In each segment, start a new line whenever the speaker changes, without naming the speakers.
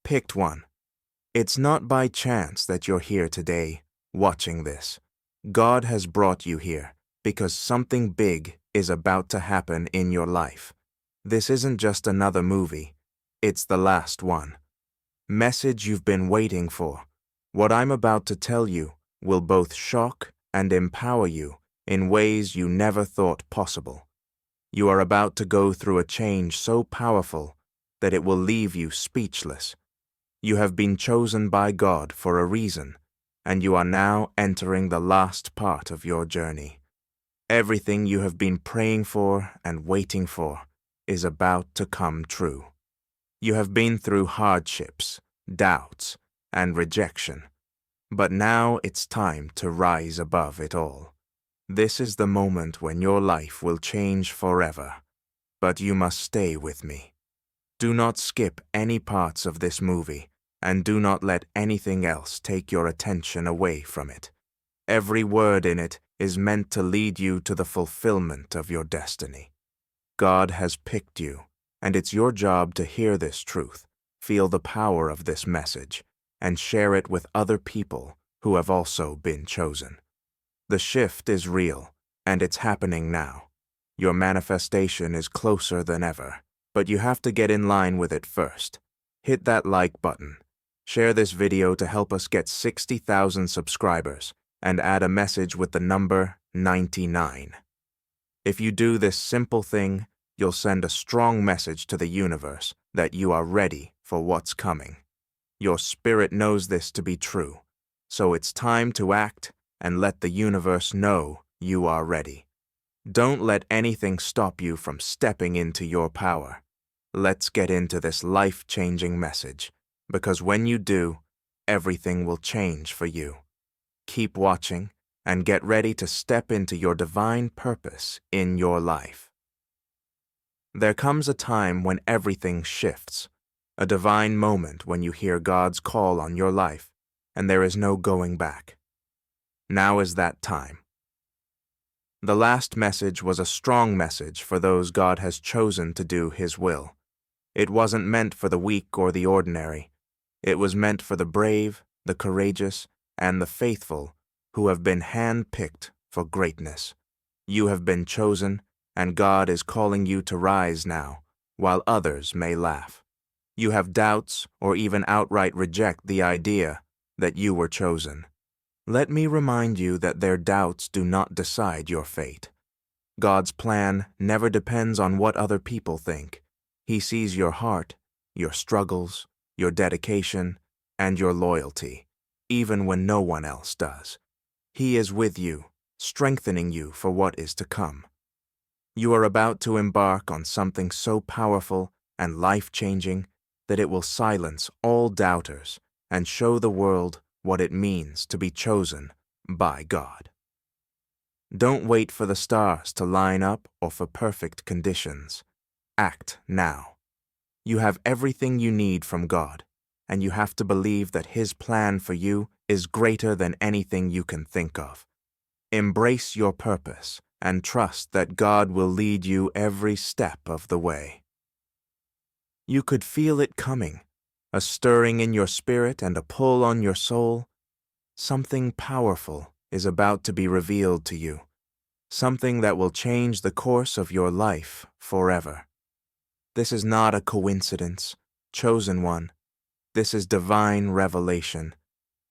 picked one. It's not by chance that you're here today, watching this. God has brought you here because something big is about to happen in your life. This isn't just another movie. It's the last one. Message you've been waiting for. What I'm about to tell you will both shock and empower you in ways you never thought possible. You are about to go through a change so powerful that it will leave you speechless. You have been chosen by God for a reason, and you are now entering the last part of your journey. Everything you have been praying for and waiting for is about to come true. You have been through hardships, doubts, and rejection, but now it's time to rise above it all. This is the moment when your life will change forever, but you must stay with me. Do not skip any parts of this movie, and do not let anything else take your attention away from it. Every word in it is meant to lead you to the fulfillment of your destiny. God has picked you, and it's your job to hear this truth, feel the power of this message, and share it with other people who have also been chosen. The shift is real, and it's happening now. Your manifestation is closer than ever, but you have to get in line with it first. Hit that like button. Share this video to help us get 60,000 subscribers, and add a message with the number 99. If you do this simple thing, you'll send a strong message to the universe that you are ready for what's coming. Your spirit knows this to be true, so it's time to act and let the universe know you are ready. Don't let anything stop you from stepping into your power. Let's get into this life-changing message, because when you do, everything will change for you. Keep watching and get ready to step into your divine purpose in your life. There comes a time when everything shifts, a divine moment when you hear God's call on your life, and there is no going back. Now is that time. The last message was a strong message for those God has chosen to do His will. It wasn't meant for the weak or the ordinary. It was meant for the brave, the courageous, and the faithful who have been hand-picked for greatness. You have been chosen, and God is calling you to rise now, while others may laugh. You have doubts or even outright reject the idea that you were chosen. Let me remind you that their doubts do not decide your fate. God's plan never depends on what other people think. He sees your heart, your struggles, your dedication, and your loyalty, even when no one else does. He is with you, strengthening you for what is to come. You are about to embark on something so powerful and life-changing that it will silence all doubters and show the world what it means to be chosen by God. Don't wait for the stars to line up or for perfect conditions. Act now. You have everything you need from God, and you have to believe that His plan for you is greater than anything you can think of. Embrace your purpose and trust that God will lead you every step of the way. You could feel it coming, a stirring in your spirit and a pull on your soul. Something powerful is about to be revealed to you, something that will change the course of your life forever. This is not a coincidence, chosen one. This is divine revelation.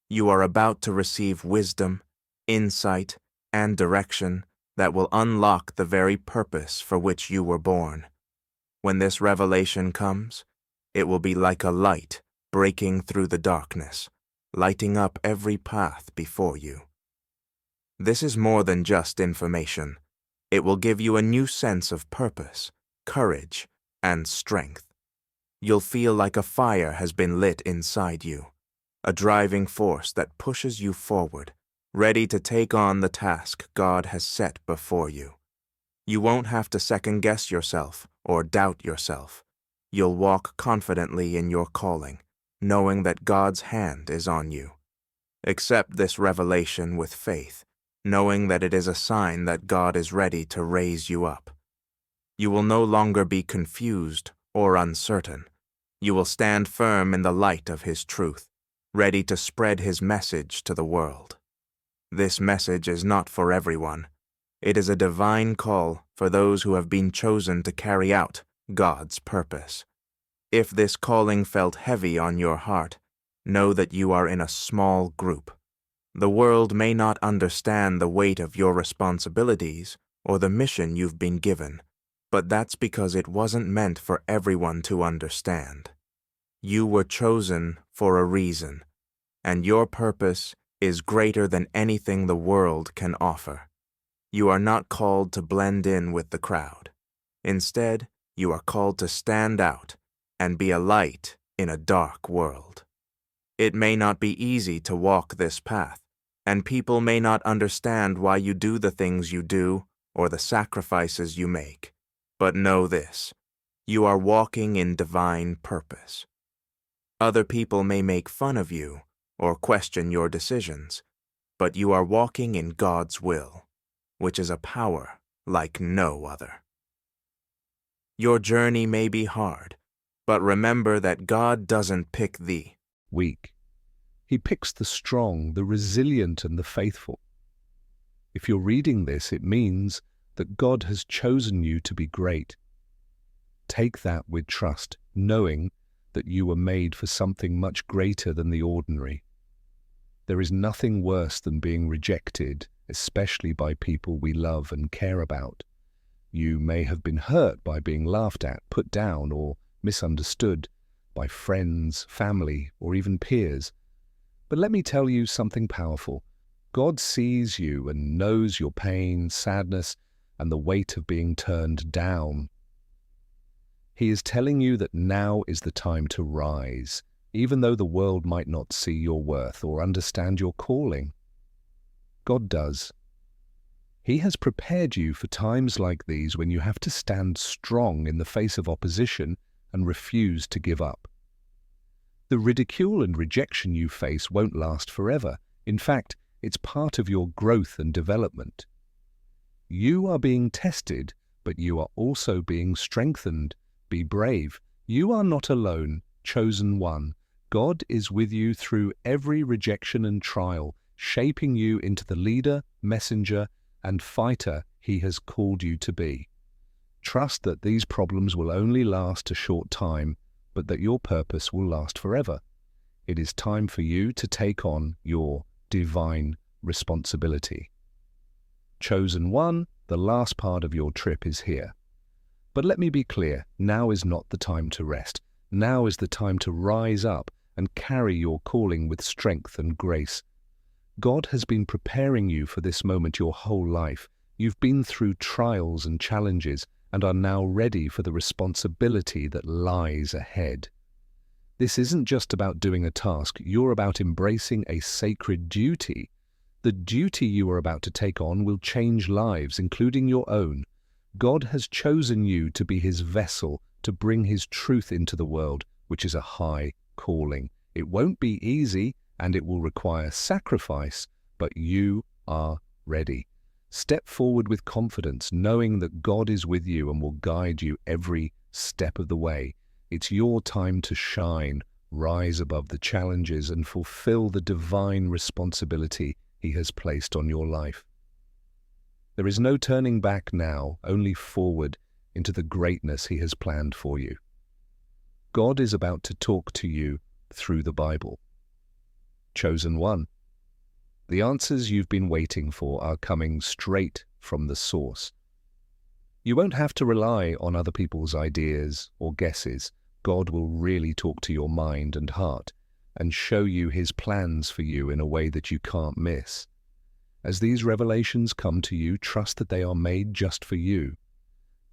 You are about to receive wisdom, insight, and direction that will unlock the very purpose for which you were born. When this revelation comes, it will be like a light breaking through the darkness, lighting up every path before you. This is more than just information. It will give you a new sense of purpose, courage, and strength. You'll feel like a fire has been lit inside you, a driving force that pushes you forward, ready to take on the task God has set before you. You won't have to second-guess yourself or doubt yourself. You'll walk confidently in your calling, knowing that God's hand is on you. Accept this revelation with faith, knowing that it is a sign that God is ready to raise you up. You will no longer be confused or uncertain. You will stand firm in the light of His truth, ready to spread His message to the world. This message is not for everyone. It is a divine call for those who have been chosen to carry out God's purpose. If this calling felt heavy on your heart, know that you are in a small group. The world may not understand the weight of your responsibilities or the mission you've been given, but that's because it wasn't meant for everyone to understand. You were chosen for a reason, and your purpose is greater than anything the world can offer. You are not called to blend in with the crowd. Instead, you are called to stand out and be a light in a dark world. It may not be easy to walk this path, and people may not understand why you do the things you do or the sacrifices you make. But know this: you are walking in divine purpose. Other people may make fun of you or question your decisions, but you are walking in God's will, which is a power like no other. Your journey may be hard, but remember that God doesn't pick the
weak. He picks the strong, the resilient, and the faithful. If you're reading this, it means that God has chosen you to be great. Take that with trust, knowing that you were made for something much greater than the ordinary. There is nothing worse than being rejected, especially by people we love and care about. You may have been hurt by being laughed at, put down, or misunderstood by friends, family, or even peers. But let me tell you something powerful. God sees you and knows your pain, sadness, and the weight of being turned down. He is telling you that now is the time to rise, even though the world might not see your worth or understand your calling. God does. He has prepared you for times like these when you have to stand strong in the face of opposition and refuse to give up. The ridicule and rejection you face won't last forever. In fact, it's part of your growth and development. You are being tested, but you are also being strengthened. Be brave. You are not alone, chosen one. God is with you through every rejection and trial, shaping you into the leader, messenger, and fighter He has called you to be. Trust that these problems will only last a short time, but that your purpose will last forever. It is time for you to take on your divine responsibility. Chosen one, the last part of your trip is here. But let me be clear, now is not the time to rest. Now is the time to rise up and carry your calling with strength and grace. God has been preparing you for this moment your whole life. You've been through trials and challenges and are now ready for the responsibility that lies ahead. This isn't just about doing a task, you're about embracing a sacred duty. The duty you are about to take on will change lives, including your own. God has chosen you to be His vessel to bring His truth into the world, which is a high calling. It won't be easy and it will require sacrifice, but you are ready. Step forward with confidence, knowing that God is with you and will guide you every step of the way. It's your time to shine, rise above the challenges, and fulfill the divine responsibility He has placed on your life. There is no turning back now, only forward into the greatness He has planned for you. God is about to talk to you through the Bible. Chosen one. The answers you've been waiting for are coming straight from the source. You won't have to rely on other people's ideas or guesses. God will really talk to your mind and heart and show you His plans for you in a way that you can't miss. As these revelations come to you, trust that they are made just for you.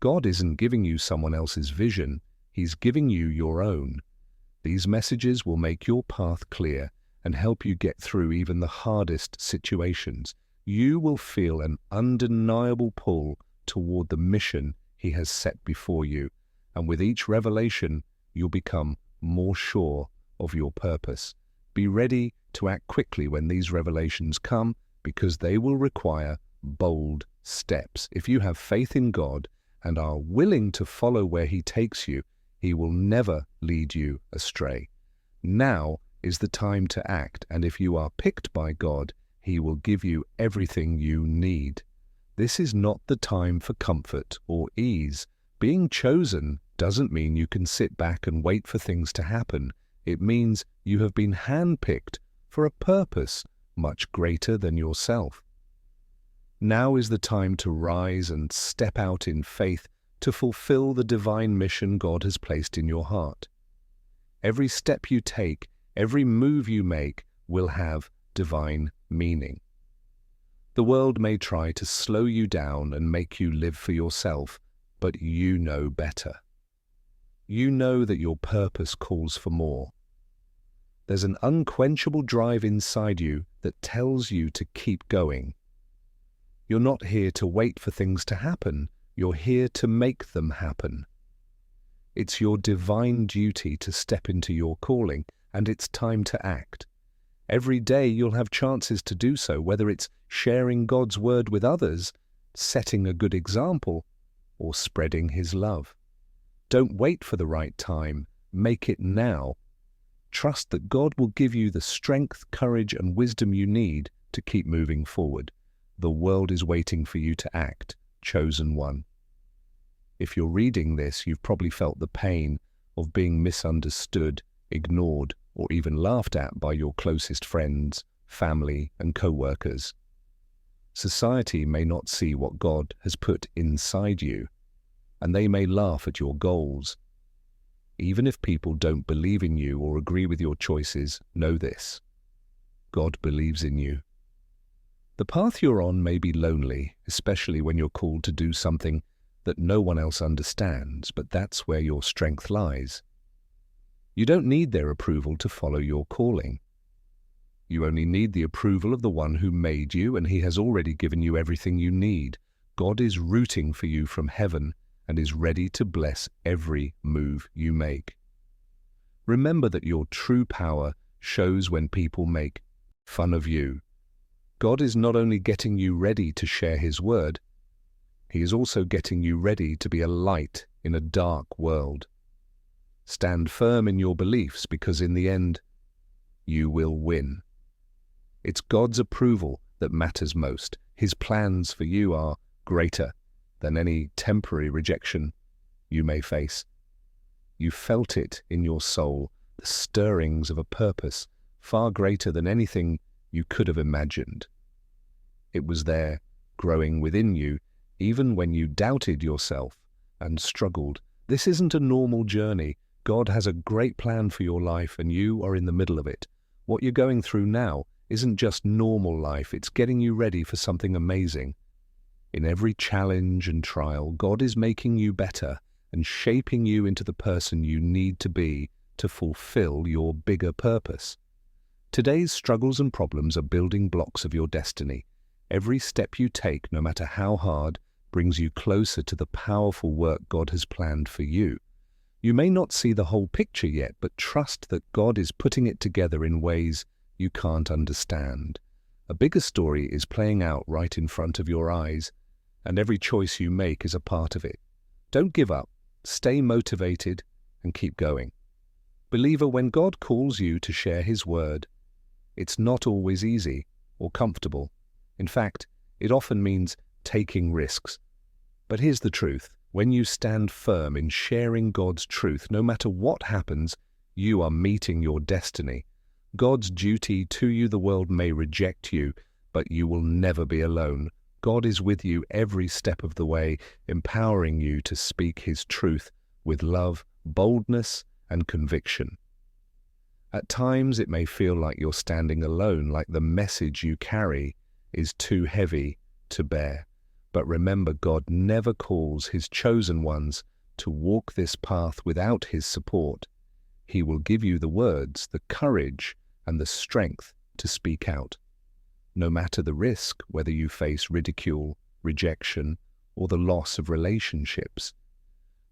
God isn't giving you someone else's vision, He's giving you your own. These messages will make your path clear and help you get through even the hardest situations. You will feel an undeniable pull toward the mission He has set before you, and with each revelation, you'll become more sure of your purpose. Be ready to act quickly when these revelations come, because they will require bold steps. If you have faith in God and are willing to follow where He takes you, He will never lead you astray. Now is the time to act, and if you are picked by God, He will give you everything you need. This is not the time for comfort or ease. Being chosen doesn't mean you can sit back and wait for things to happen. It means you have been handpicked for a purpose much greater than yourself. Now is the time to rise and step out in faith to fulfill the divine mission God has placed in your heart. Every step you take, every move you make will have divine meaning. The world may try to slow you down and make you live for yourself, but you know better. You know that your purpose calls for more. There's an unquenchable drive inside you that tells you to keep going. You're not here to wait for things to happen. You're here to make them happen. It's your divine duty to step into your calling, and it's time to act. Every day you'll have chances to do so, whether it's sharing God's word with others, setting a good example, or spreading His love. Don't wait for the right time. Make it now. Trust that God will give you the strength, courage, and wisdom you need to keep moving forward. The world is waiting for you to act, chosen one. If you're reading this, you've probably felt the pain of being misunderstood, ignored, or even laughed at by your closest friends, family, and co-workers. Society may not see what God has put inside you, and they may laugh at your goals. Even if people don't believe in you or agree with your choices, know this: God believes in you. The path you're on may be lonely, especially when you're called to do something that no one else understands, but that's where your strength lies. You don't need their approval to follow your calling. You only need the approval of the one who made you, and He has already given you everything you need. God is rooting for you from heaven and is ready to bless every move you make. Remember that your true power shows when people make fun of you. God is not only getting you ready to share His word, He is also getting you ready to be a light in a dark world. Stand firm in your beliefs, because in the end, you will win. It's God's approval that matters most. His plans for you are greater than any temporary rejection you may face. You felt it in your soul, the stirrings of a purpose far greater than anything you could have imagined. It was there, growing within you, even when you doubted yourself and struggled. This isn't a normal journey. God has a great plan for your life, and you are in the middle of it. What you're going through now isn't just normal life. It's getting you ready for something amazing. In every challenge and trial, God is making you better and shaping you into the person you need to be to fulfill your bigger purpose. Today's struggles and problems are building blocks of your destiny. Every step you take, no matter how hard, brings you closer to the powerful work God has planned for you. You may not see the whole picture yet, but trust that God is putting it together in ways you can't understand. A bigger story is playing out right in front of your eyes, and every choice you make is a part of it. Don't give up. Stay motivated and keep going. Believer, when God calls you to share His word, it's not always easy or comfortable. In fact, it often means taking risks. But here's the truth. When you stand firm in sharing God's truth, no matter what happens, you are meeting your destiny. God's duty to you, the world may reject you, but you will never be alone. God is with you every step of the way, empowering you to speak His truth with love, boldness, and conviction. At times it may feel like you're standing alone, like the message you carry is too heavy to bear. But remember, God never calls His chosen ones to walk this path without His support. He will give you the words, the courage, and the strength to speak out. No matter the risk, whether you face ridicule, rejection, or the loss of relationships,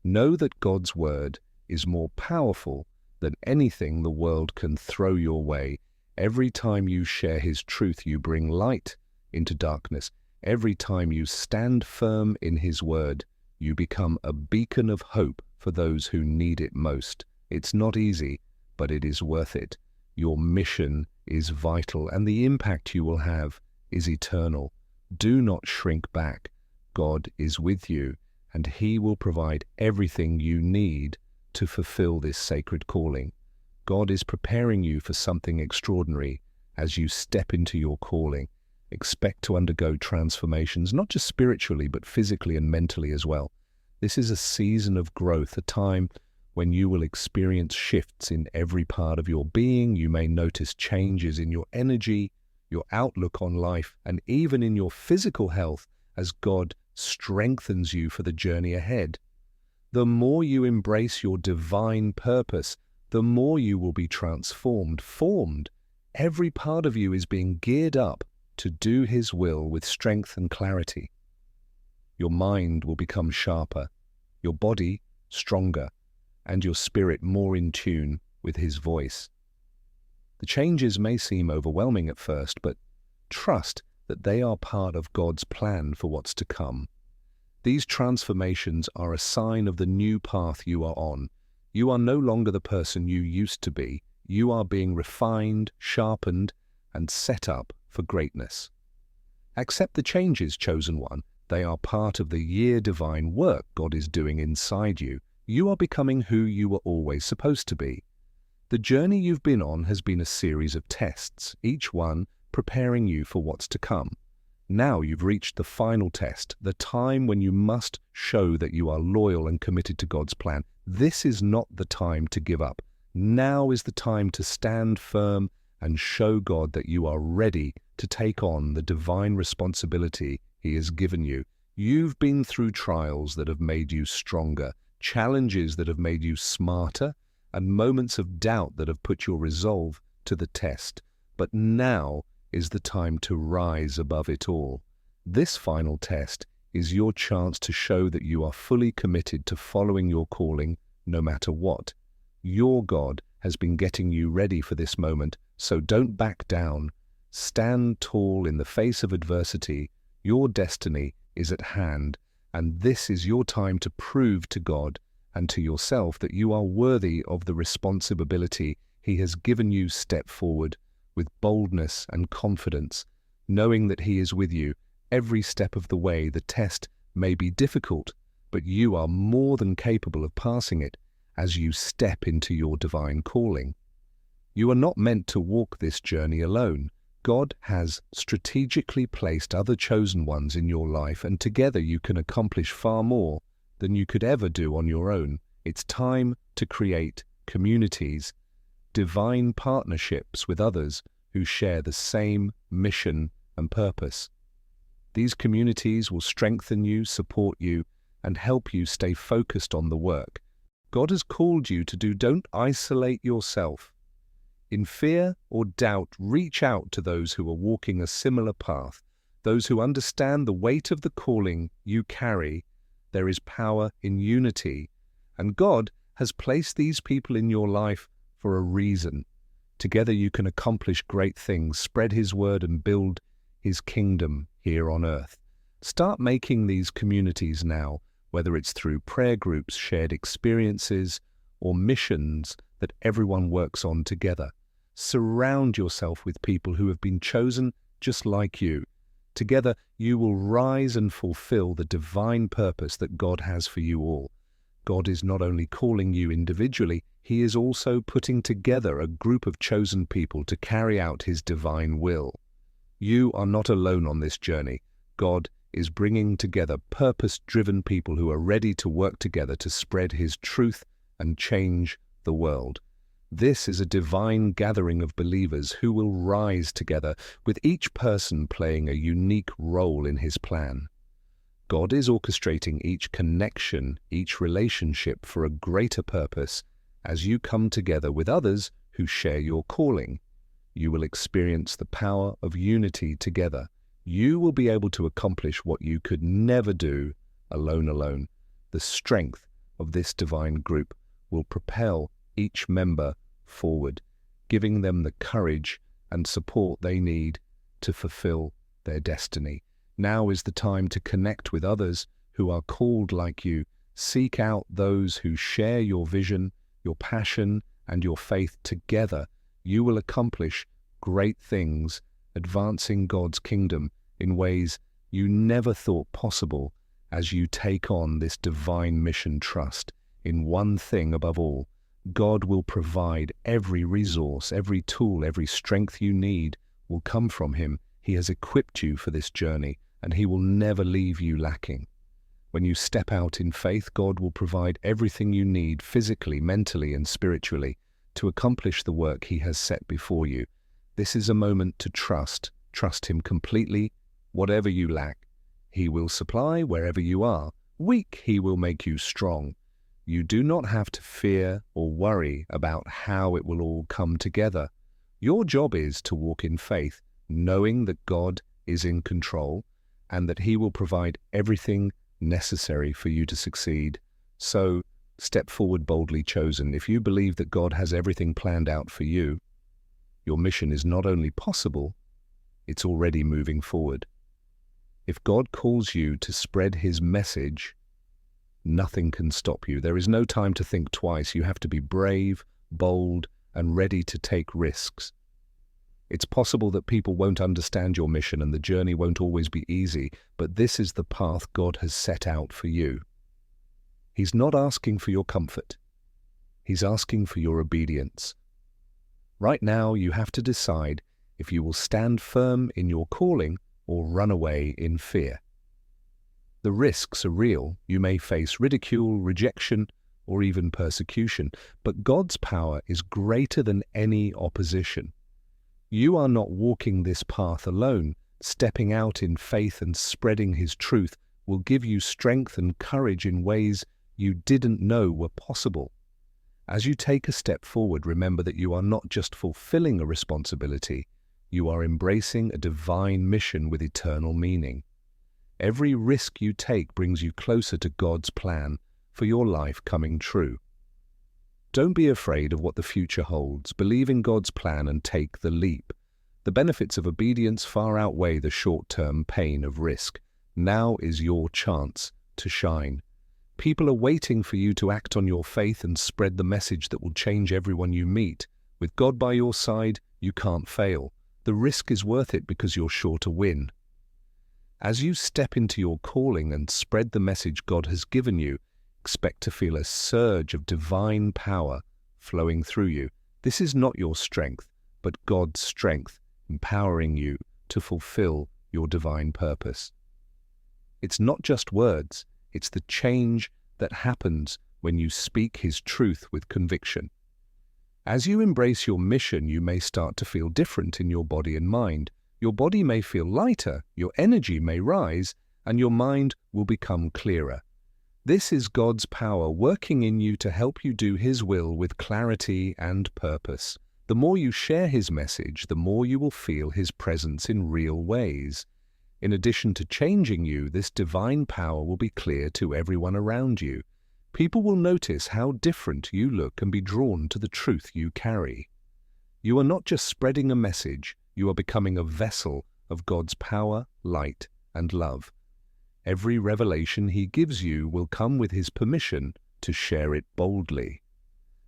know that God's word is more powerful than anything the world can throw your way. Every time you share His truth, you bring light into darkness. Every time you stand firm in His word, you become a beacon of hope for those who need it most. It's not easy, but it is worth it. Your mission is vital, and the impact you will have is eternal. Do not shrink back. God is with you, and He will provide everything you need to fulfill this sacred calling. God is preparing you for something extraordinary as you step into your calling. Expect to undergo transformations, not just spiritually, but physically and mentally as well. This is a season of growth, a time when you will experience shifts in every part of your being. You may notice changes in your energy, your outlook on life, and even in your physical health as God strengthens you for the journey ahead. The more you embrace your divine purpose, the more you will be transformed, formed. Every part of you is being geared up to do His will with strength and clarity. Your mind will become sharper, your body stronger, and your spirit more in tune with His voice. The changes may seem overwhelming at first, but trust that they are part of God's plan for what's to come. These transformations are a sign of the new path you are on. You are no longer the person you used to be. You are being refined, sharpened, and set up for greatness. Accept the changes, chosen one. They are part of the divine work God is doing inside you. You are becoming who you were always supposed to be. The journey you've been on has been a series of tests, each one preparing you for what's to come. Now you've reached the final test, the time when you must show that you are loyal and committed to God's plan. This is not the time to give up. Now is the time to stand firm and show God that you are ready to take on the divine responsibility He has given you. You've been through trials that have made you stronger, challenges that have made you smarter, and moments of doubt that have put your resolve to the test. But now is the time to rise above it all. This final test is your chance to show that you are fully committed to following your calling no matter what. Your God has been getting you ready for this moment, so don't back down. Stand tall in the face of adversity. Your destiny is at hand, and this is your time to prove to God and to yourself that you are worthy of the responsibility He has given you. Step forward with boldness and confidence, knowing that He is with you every step of the way. The test may be difficult, but you are more than capable of passing it as you step into your divine calling. You are not meant to walk this journey alone. God has strategically placed other chosen ones in your life, and together you can accomplish far more than you could ever do on your own. It's time to create communities, divine partnerships with others who share the same mission and purpose. These communities will strengthen you, support you, and help you stay focused on the work God has called you to do. Don't isolate yourself. In fear or doubt, reach out to those who are walking a similar path, those who understand the weight of the calling you carry. There is power in unity, and God has placed these people in your life for a reason. Together you can accomplish great things, spread His word, and build His kingdom here on earth. Start making these communities now, whether it's through prayer groups, shared experiences, or missions that everyone works on together. Surround yourself with people who have been chosen just like you. Together, you will rise and fulfill the divine purpose that God has for you all. God is not only calling you individually, He is also putting together a group of chosen people to carry out His divine will. You are not alone on this journey. God is bringing together purpose-driven people who are ready to work together to spread His truth and change the world. This is a divine gathering of believers who will rise together, with each person playing a unique role in His plan. God is orchestrating each connection, each relationship for a greater purpose. As you come together with others who share your calling, you will experience the power of unity together. You will be able to accomplish what you could never do alone. The strength of this divine group will propel each member forward, giving them the courage and support they need to fulfill their destiny. Now is the time to connect with others who are called like you. Seek out those who share your vision, your passion, and your faith. Together, you will accomplish great things, advancing God's kingdom in ways you never thought possible as you take on this divine mission. Trust in one thing above all: God will provide every resource, every tool, every strength you need will come from Him. He has equipped you for this journey, and He will never leave you lacking. When you step out in faith, God will provide everything you need physically, mentally, and spiritually to accomplish the work He has set before you. This is a moment to trust. Trust Him completely. Whatever you lack, He will supply. Wherever you are weak, He will make you strong. You do not have to fear or worry about how it will all come together. Your job is to walk in faith, knowing that God is in control and that He will provide everything necessary for you to succeed. So, step forward boldly, chosen. If you believe that God has everything planned out for you, your mission is not only possible, it's already moving forward. If God calls you to spread His message, nothing can stop you. There is no time to think twice. You have to be brave, bold, and ready to take risks. It's possible that people won't understand your mission and the journey won't always be easy, but this is the path God has set out for you. He's not asking for your comfort. He's asking for your obedience. Right now, you have to decide if you will stand firm in your calling or run away in fear. The risks are real. You may face ridicule, rejection, or even persecution, but God's power is greater than any opposition. You are not walking this path alone. Stepping out in faith and spreading His truth will give you strength and courage in ways you didn't know were possible. As you take a step forward, remember that you are not just fulfilling a responsibility, you are embracing a divine mission with eternal meaning. Every risk you take brings you closer to God's plan for your life coming true. Don't be afraid of what the future holds. Believe in God's plan and take the leap. The benefits of obedience far outweigh the short-term pain of risk. Now is your chance to shine. People are waiting for you to act on your faith and spread the message that will change everyone you meet. With God by your side, you can't fail. The risk is worth it because you're sure to win. As you step into your calling and spread the message God has given you, expect to feel a surge of divine power flowing through you. This is not your strength, but God's strength empowering you to fulfill your divine purpose. It's not just words, it's the change that happens when you speak His truth with conviction. As you embrace your mission, you may start to feel different in your body and mind. Your body may feel lighter, your energy may rise, and your mind will become clearer. This is God's power working in you to help you do His will with clarity and purpose. The more you share His message, the more you will feel His presence in real ways. In addition to changing you, this divine power will be clear to everyone around you. People will notice how different you look and be drawn to the truth you carry. You are not just spreading a message, you are becoming a vessel of God's power, light, and love. Every revelation He gives you will come with His permission to share it boldly.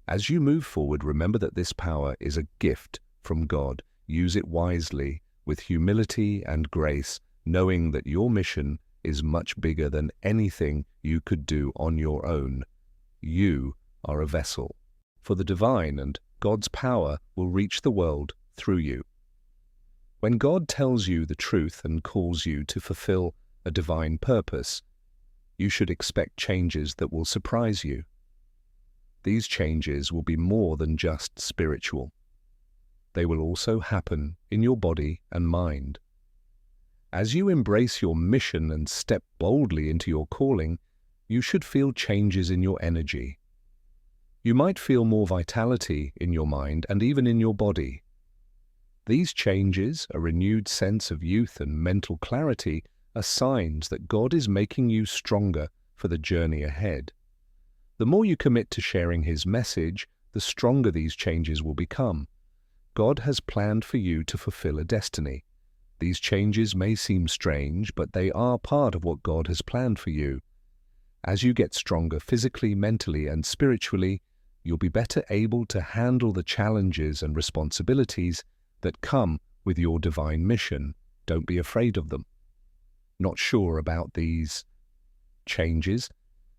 As you move forward, remember that this power is a gift from God. Use it wisely, with humility and grace, knowing that your mission is much bigger than anything you could do on your own. You are a vessel for the divine, and God's power will reach the world through you. When God tells you the truth and calls you to fulfill a divine purpose, you should expect changes that will surprise you. These changes will be more than just spiritual. They will also happen in your body and mind. As you embrace your mission and step boldly into your calling, you should feel changes in your energy. You might feel more vitality in your mind and even in your body. These changes, a renewed sense of youth and mental clarity, are signs that God is making you stronger for the journey ahead. The more you commit to sharing His message, the stronger these changes will become. God has planned for you to fulfill a destiny. These changes may seem strange, but they are part of what God has planned for you. As you get stronger physically, mentally, and spiritually, you'll be better able to handle the challenges and responsibilities that come with your divine mission. Don't be afraid of them. Not sure about these changes?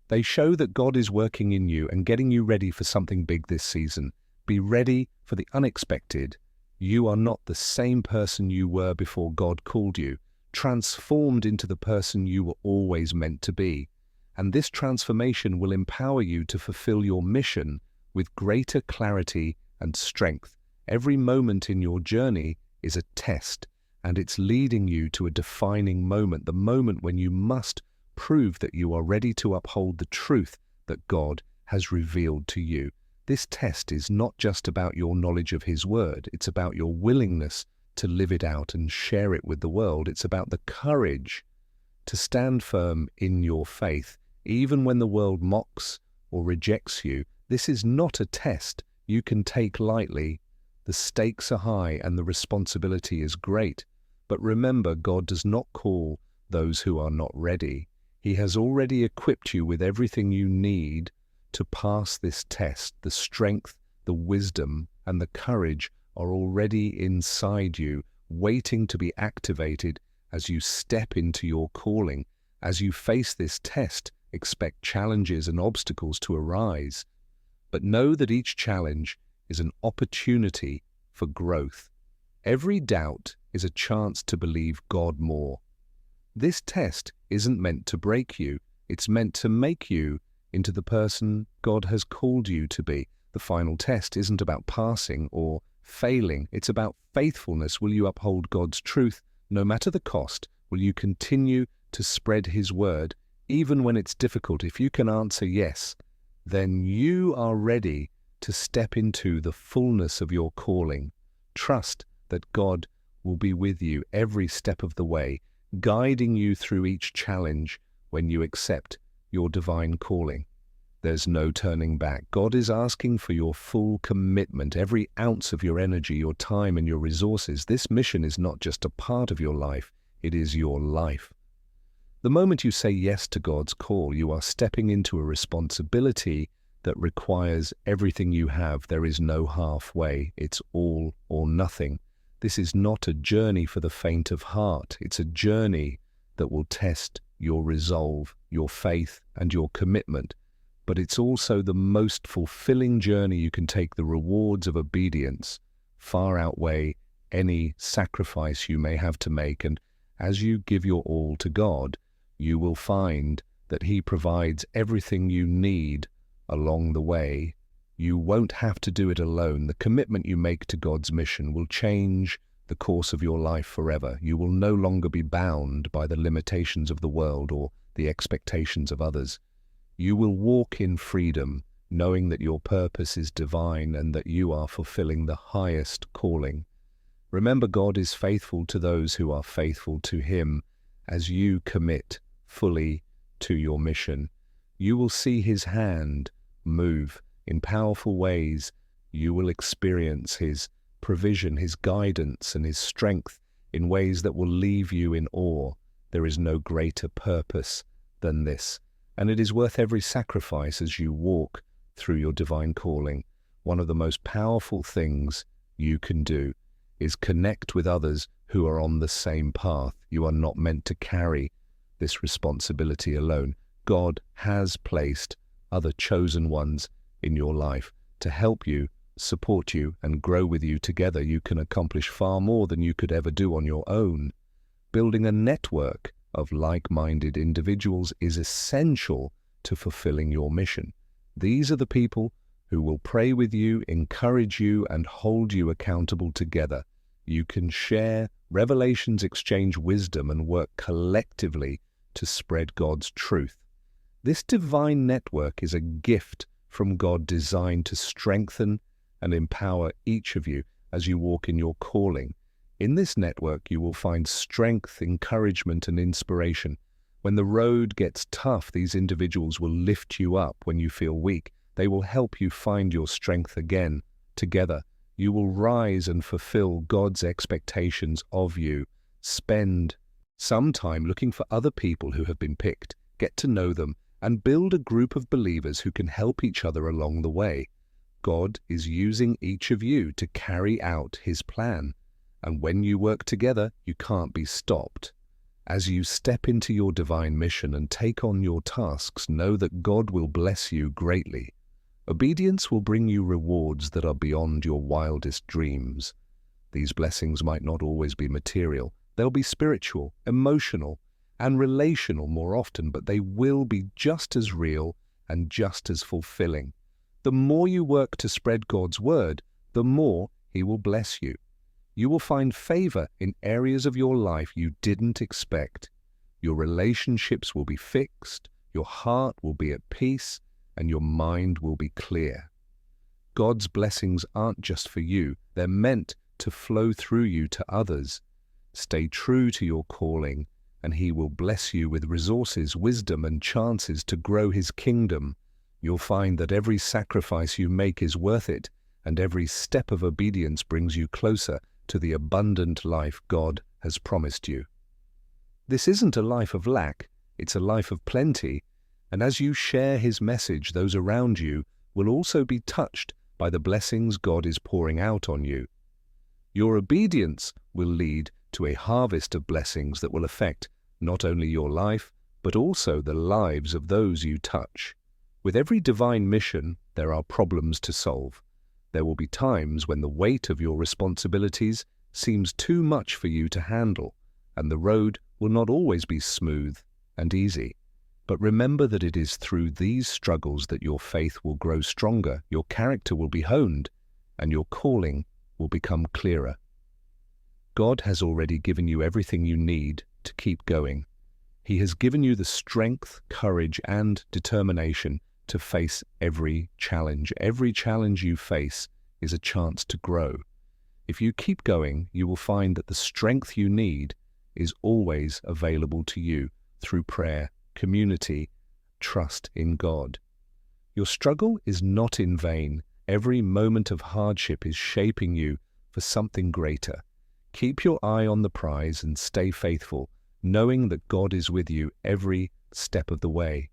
They show that God is working in you and getting you ready for something big this season. Be ready for the unexpected. You are not the same person you were before God called you, transformed into the person you were always meant to be. And this transformation will empower you to fulfill your mission with greater clarity and strength. Every moment in your journey is a test, and it's leading you to a defining moment, the moment when you must prove that you are ready to uphold the truth that God has revealed to you. This test is not just about your knowledge of His Word, it's about your willingness to live it out and share it with the world. It's about the courage to stand firm in your faith, even when the world mocks or rejects you. This is not a test you can take lightly. The stakes are high and the responsibility is great. But remember, God does not call those who are not ready. He has already equipped you with everything you need to pass this test. The strength, the wisdom, and the courage are already inside you, waiting to be activated as you step into your calling. As you face this test, expect challenges and obstacles to arise, but know that each challenge is an opportunity for growth. Every doubt is a chance to believe God more. This test isn't meant to break you, it's meant to make you into the person God has called you to be. The final test isn't about passing or failing, it's about faithfulness. Will you uphold God's truth no matter the cost? Will you continue to spread His word even when it's difficult? If you can answer yes, then you are ready to step into the fullness of your calling. Trust that God will be with you every step of the way, guiding you through each challenge. When you accept your divine calling, there's no turning back. God is asking for your full commitment, every ounce of your energy, your time, and your resources. This mission is not just a part of your life, it is your life. The moment you say yes to God's call, you are stepping into a responsibility that requires everything you have. There is no halfway. It's all or nothing. This is not a journey for the faint of heart. It's a journey that will test your resolve, your faith, and your commitment. But it's also the most fulfilling journey you can take. The rewards of obedience far outweigh any sacrifice you may have to make. And as you give your all to God, you will find that He provides everything you need along the way. You won't have to do it alone. The commitment you make to God's mission will change the course of your life forever. You will no longer be bound by the limitations of the world or the expectations of others. You will walk in freedom, knowing that your purpose is divine and that you are fulfilling the highest calling. Remember, God is faithful to those who are faithful to Him. As you commit fully to your mission, you will see His hand move in powerful ways. You will experience His provision, His guidance, and His strength in ways that will leave you in awe. There is no greater purpose than this, and it is worth every sacrifice as you walk through your divine calling. One of the most powerful things you can do is connect with others who are on the same path. You are not meant to carry this responsibility alone. God has placed other chosen ones in your life to help you, support you, and grow with you. Together you can accomplish far more than you could ever do on your own. Building a network of like-minded individuals is essential to fulfilling your mission. These are the people who will pray with you, encourage you, and hold you accountable. Together you can share revelations, exchange wisdom, and work collectively to spread God's truth. This divine network is a gift from God designed to strengthen and empower each of you as you walk in your calling. In this network, you will find strength, encouragement, and inspiration. When the road gets tough, these individuals will lift you up. When you feel weak, they will help you find your strength again. Together, you will rise and fulfill God's expectations of you. Spend some time looking for other people who have been picked. Get to know them and build a group of believers who can help each other along the way. God is using each of you to carry out His plan, and when you work together, you can't be stopped. As you step into your divine mission and take on your tasks, know that God will bless you greatly. Obedience will bring you rewards that are beyond your wildest dreams. These blessings might not always be material. They'll be spiritual, emotional, and relational more often, but they will be just as real and just as fulfilling. The more you work to spread God's word, the more He will bless you. You will find favor in areas of your life you didn't expect. Your relationships will be fixed, your heart will be at peace, and your mind will be clear. God's blessings aren't just for you, they're meant to flow through you to others. Stay true to your calling, and He will bless you with resources, wisdom, and chances to grow His kingdom. You'll find that every sacrifice you make is worth it, and every step of obedience brings you closer to the abundant life God has promised you. This isn't a life of lack, it's a life of plenty, and as you share His message, those around you will also be touched by the blessings God is pouring out on you. Your obedience will lead to a harvest of blessings that will affect not only your life, but also the lives of those you touch. With every divine mission, there are problems to solve. There will be times when the weight of your responsibilities seems too much for you to handle, and the road will not always be smooth and easy. But remember that it is through these struggles that your faith will grow stronger, your character will be honed, and your calling will become clearer. God has already given you everything you need to keep going. He has given you the strength, courage, and determination to face every challenge. Every challenge you face is a chance to grow. If you keep going, you will find that the strength you need is always available to you through prayer, community, trust in God. Your struggle is not in vain. Every moment of hardship is shaping you for something greater. Keep your eye on the prize and stay faithful, knowing that God is with you every step of the way.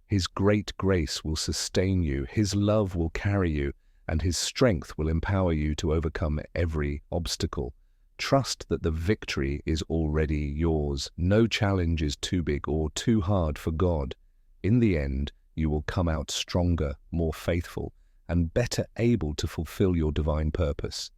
His great grace will sustain you, His love will carry you, and His strength will empower you to overcome every obstacle. Trust that the victory is already yours. No challenge is too big or too hard for God. In the end, you will come out stronger, more faithful, and better able to fulfill your divine purpose.